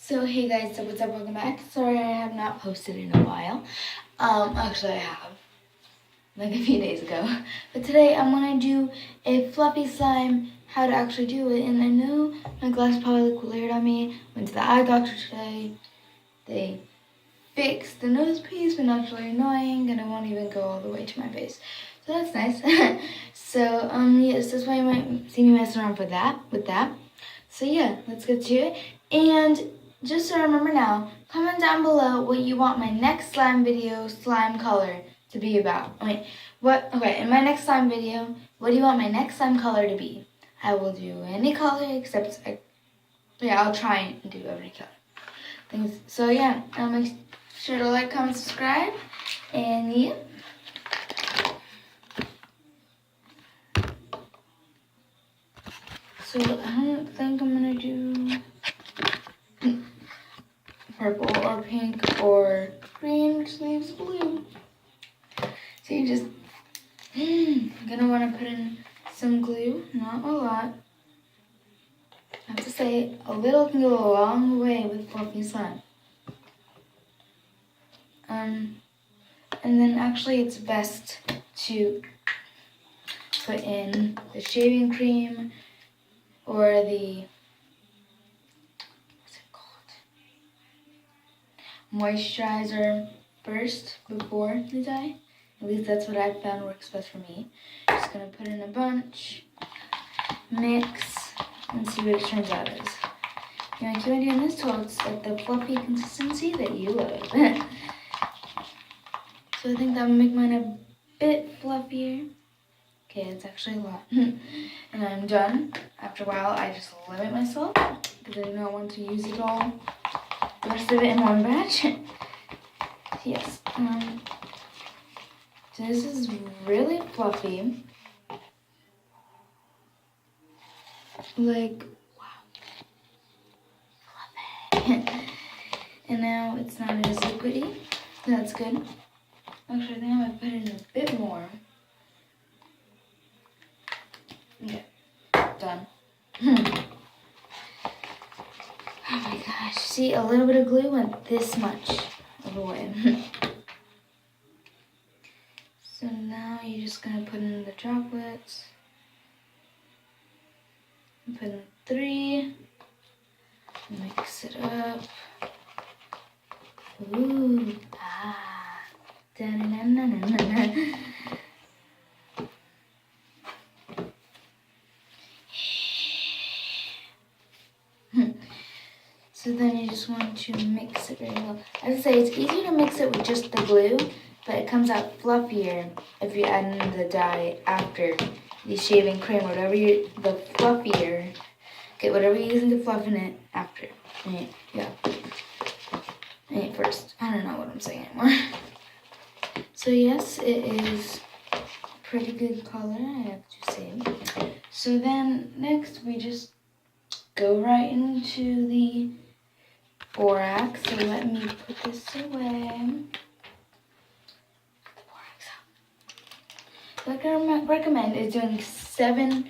So hey guys, so what's up, welcome back. Sorry I have not posted in a while. Actually I have, like a few days ago. But today I'm gonna do a fluffy slime, how to actually do it. And I know my glasses probably look weird on me. Went to the eye doctor today. They fixed the nose piece, but not really annoying, and it won't even go all the way to my face. So that's nice. So yes, that's why you might see me messing around with that. So yeah, let's get to it. And just so remember now, comment down below what you want my next slime video, slime color to be about. Okay, in my next slime video, what do you want my next slime color to be? I will do any color except, I'll try and do every color. Thanks. So yeah, make sure to like, comment, subscribe, and yeah. So I don't think I'm gonna do purple or pink or green, which leaves blue. So you just gonna want to put in some glue, not a lot. I have to say, a little can go a long way with fluffy slime. And then actually it's best to put in the shaving cream or the moisturizer first before the dye. At least that's what I found works best for me. Just gonna put in a bunch, mix, and see what it turns out as. You know, keep on doing this till it's like the fluffy consistency that you love. So I think that will make mine a bit fluffier. Okay, it's actually a lot. And I'm done. After a while, I just limit myself because I do not want to use it all, the rest of it in one batch. Yes. So this is really fluffy. Like, wow. Fluffy. And now it's not as liquidy. That's good. Actually, I think I might put in a bit more. Okay, done. Oh my gosh. See, a little bit of glue went this much of the way. So now you're just gonna put in the droplets. Put in 3. Mix it up. Ooh, da-na-na-na-na-na. So then you just want to mix it very well. As I say, it's easier to mix it with just the glue, but it comes out fluffier if you add in the dye after the shaving cream, whatever the fluffier. Okay, whatever you're using to fluff in it after. Yeah. First. I don't know what I'm saying anymore. So yes, it is pretty good color, I have to say. So then next we just go right into the borax. So let me put this away. What I recommend is doing 7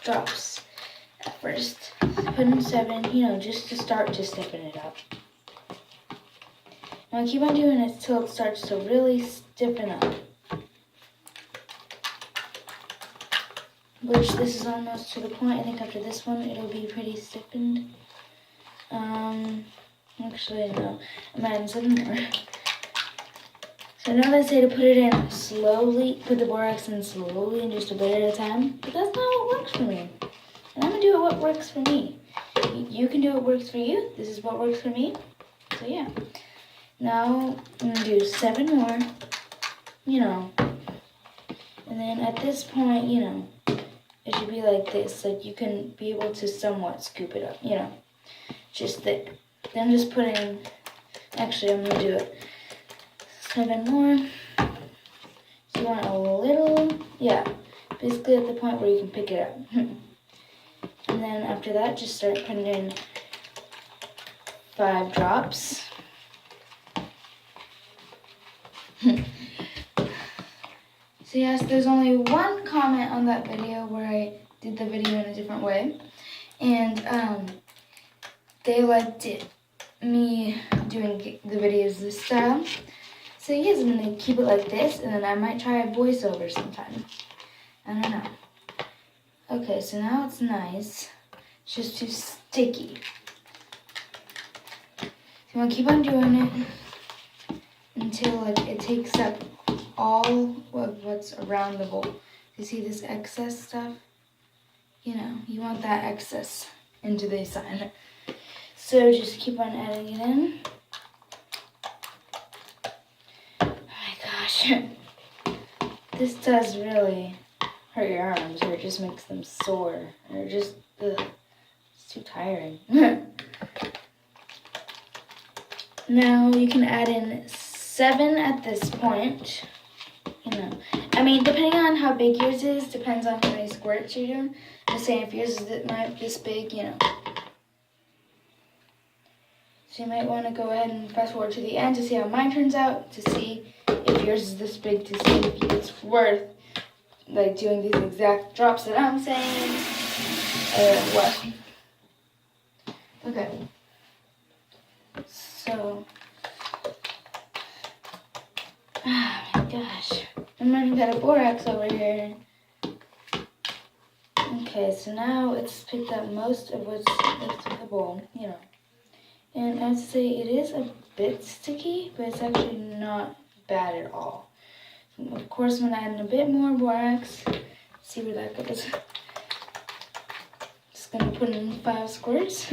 drops at first. Put in 7, just to start just stepping it up. Now keep on doing it till it starts to really stiffen up. Which this is almost to the point. I think after this one it'll be pretty stiffened. Actually no, I'm adding 7 more. So now they say to put it in slowly, put the borax in slowly and just a bit at a time, but that's not what works for me. And I'm gonna do what works for me. You can do what works for you. This is what works for me. So yeah. Now I'm gonna do 7 more, and then at this point, it should be like this, like you can be able to somewhat scoop it up, just thick. Then just put in, actually I'm gonna do it 7 more. So you want a little, basically at the point where you can pick it up. And then after that, just start putting in 5 drops. So yes, there's only one comment on that video where I did the video in a different way. And they liked me doing the videos this style. So yes, I'm going to keep it like this, and then I might try a voiceover sometime. I don't know. Okay, so now it's nice. It's just too sticky. So you want to keep on doing it until like it takes up all of what's around the bowl. You see this excess stuff? You know, you want that excess into the sign. So just keep on adding it in. Oh my gosh. This does really hurt your arms, or it just makes them sore, or just, ugh, it's too tiring. Now you can add in 7 at this point. You know, I mean, depending on how big yours is, depends on how many squirts you're doing. Just saying, if yours is this big, you know. So you might want to go ahead and fast forward to the end to see how mine turns out, to see if yours is this big, to see if it's worth like doing these exact drops that I'm saying, or what. Okay. So, oh my gosh, I'm running out of borax over here. Okay, so now it's picked up most of what's left of the bowl, you know. And I would say it is a bit sticky, but it's actually not bad at all. Of course, I'm going to add in a bit more borax. See where that goes. Just going to put in 5 squirts.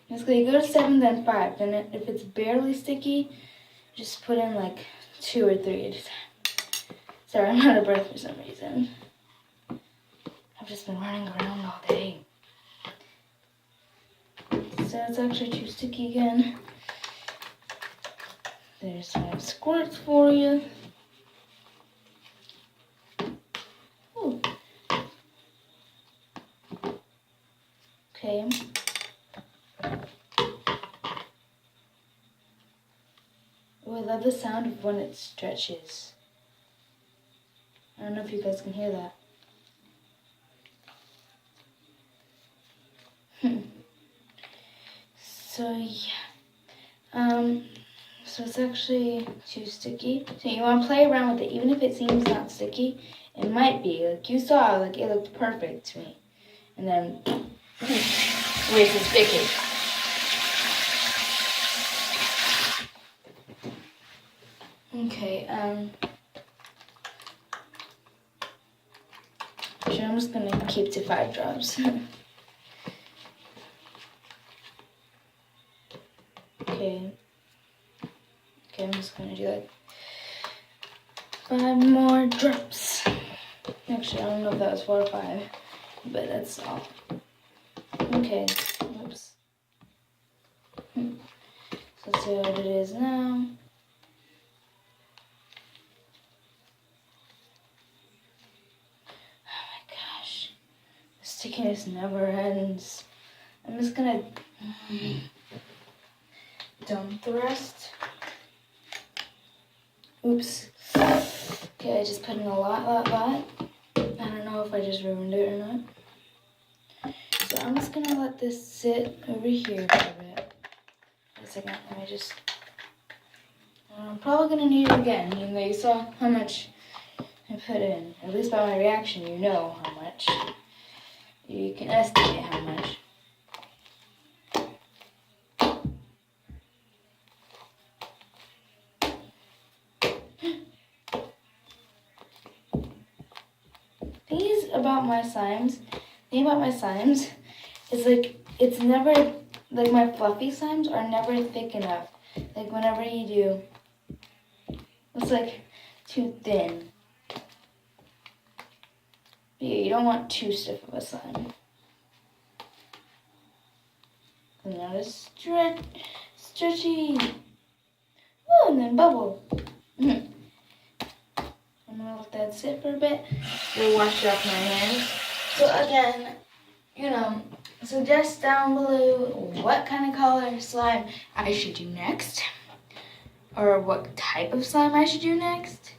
Basically, you go to 7, then 5. Then if it's barely sticky, just put in like 2 or 3 at a time. Sorry, I'm out of breath for some reason. I've just been running around all day. So it's actually too sticky again. There's 5 squirts for you. Ooh. Okay. Oh, I love the sound of when it stretches. I don't know if you guys can hear that. So yeah, so it's actually too sticky. So you want to play around with it, even if it seems not sticky. It might be. Like you saw, like it looked perfect to me, and then wait, it's sticky. Okay. So I'm just gonna keep to 5 drops. Okay, I'm just gonna do like 5 more drops. Actually, I don't know if that was 4 or 5, but that's all. Okay, oops. So let's see what it is now. Oh my gosh, the stickiness never ends. I'm just gonna dump the rest. Oops. Okay, I just put in a lot. I don't know if I just ruined it or not. So I'm just gonna let this sit over here for a bit. Wait a second, let me just... I'm probably gonna need it again, even though you saw how much I put in. At least by my reaction, you know how much. You can estimate how much. The thing about my slimes is like, it's never, like my fluffy slimes are never thick enough. Like whenever you do, it's like too thin. But yeah, you don't want too stiff of a slime. And now it's stretchy. Oh, and then bubble. I'm gonna let that sit for a bit. We'll wash it off my hands. So again, you know, suggest down below what kind of color slime I should do next. Or what type of slime I should do next.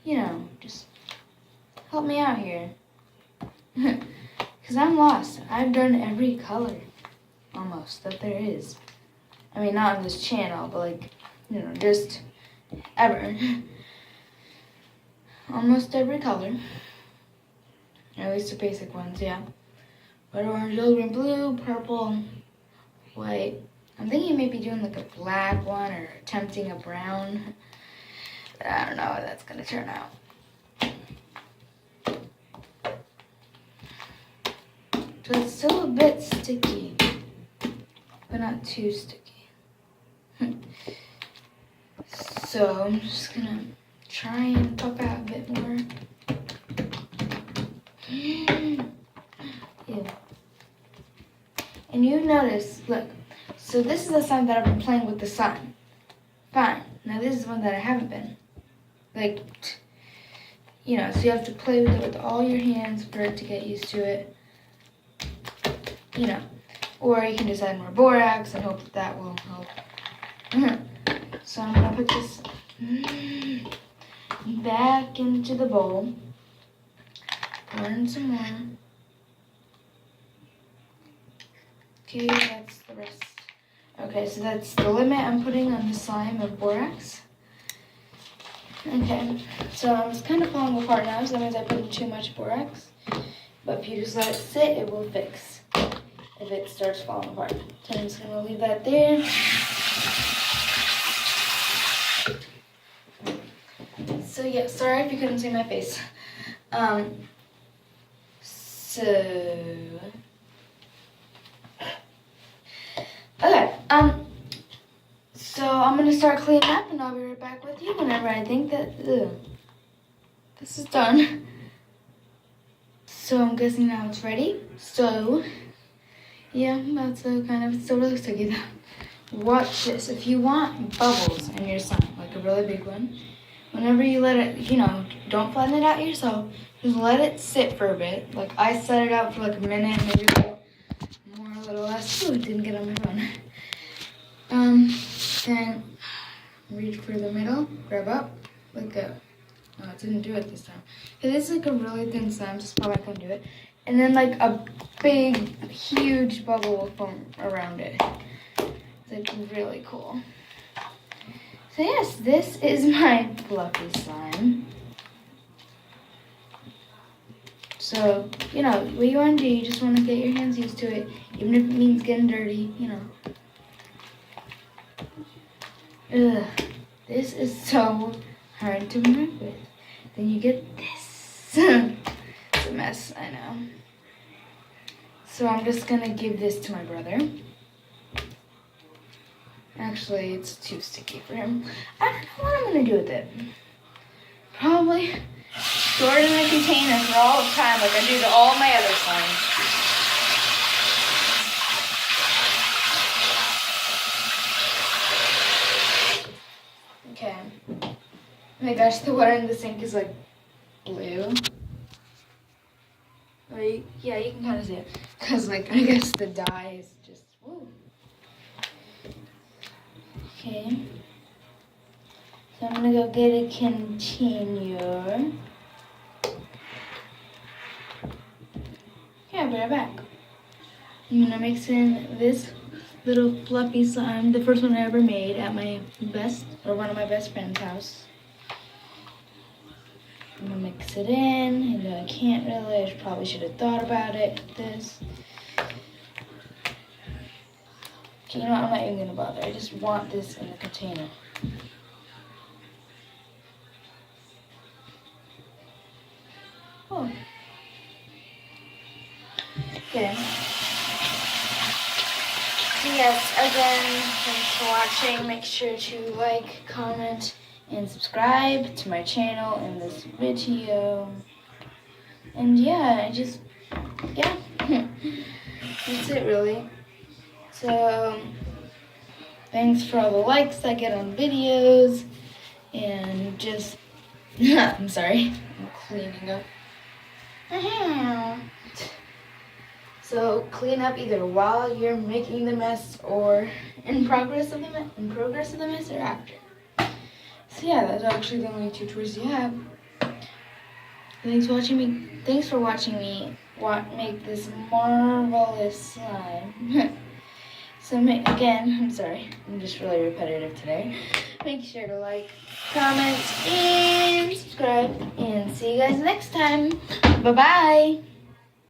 You know, just help me out here. Because I'm lost. I've done every color. almost that there is. I mean, not on this channel, but like, you know, just ever. Almost every color. At least the basic ones, yeah. Red, orange, yellow, green, blue, purple, white. I'm thinking maybe doing like a black one or attempting a brown. I don't know how that's gonna turn out. So it's still a bit sticky, but not too sticky. So I'm just gonna try and puff out a bit more. Yeah. And you notice, look, so this is the slime that I've been playing with the slime. Fine. Now this is one that I haven't been. Like, you know, so you have to play with it with all your hands for it to get used to it. You know, or you can just add more borax and hope that that will help. So I'm gonna put this back into the bowl. Pour in some more. Okay, that's the rest. Okay, so that's the limit I'm putting on the slime of borax. Okay, so it's kind of falling apart now, so that means I put in too much borax. But if you just let it sit, it will fix if it starts falling apart. So I'm just gonna leave that there. So yeah, sorry if you couldn't see my face. Okay, so I'm gonna start cleaning up and I'll be right back with you whenever I think that this is done. So I'm guessing now it's ready. So yeah, that's kind of, it still looks sticky though. Watch this. If you want bubbles in your slime, like a really big one, whenever you let it, you know, don't flatten it out yourself. Just let it sit for a bit. Like I set it out for like a minute, maybe a little more, a little less. Ooh, it didn't get on my phone. Then reach for the middle, grab up, let go. No, it didn't do it this time. It is like a really thin slime, so probably I couldn't do it. And then like a big, huge bubble will form around it. It's like really cool. So yes, this is my fluffy slime. So, you know, what you want to do, you just want to get your hands used to it, even if it means getting dirty, you know. Ugh, this is so hard to work with. Then you get this. It's a mess, I know. So I'm just gonna give this to my brother. Actually, it's too sticky for him. I don't know what I'm gonna do with it. Probably store it in a container for all the time, like I do to all my other slimes. Okay. Oh my gosh, the water in the sink is like blue. Like, yeah, you can kind of see it. Because, like, I guess the dye is just, woo. Okay. So I'm going to go get a container. Okay, I'll be right back. I'm going to mix in this little fluffy slime, the first one I ever made at my best, or one of my best friend's house. I'm gonna mix it in, and I can't really, I probably should have thought about it, this. Okay, you know what, I'm not even gonna bother, I just want this in the container. Oh. Okay. So yes, again, thanks for watching. Make sure to like, comment, and subscribe to my channel in this video. And yeah, yeah, that's it really. So, thanks for all the likes I get on videos, and just, I'm sorry, I'm cleaning up. So clean up either while you're making the mess or in progress of the mess or after. So yeah, that's actually the only two choices you have. Thanks for watching me make this marvelous slime. So again, I'm sorry, I'm just really repetitive today. Make sure to like, comment, and subscribe. And see you guys next time. Bye-bye.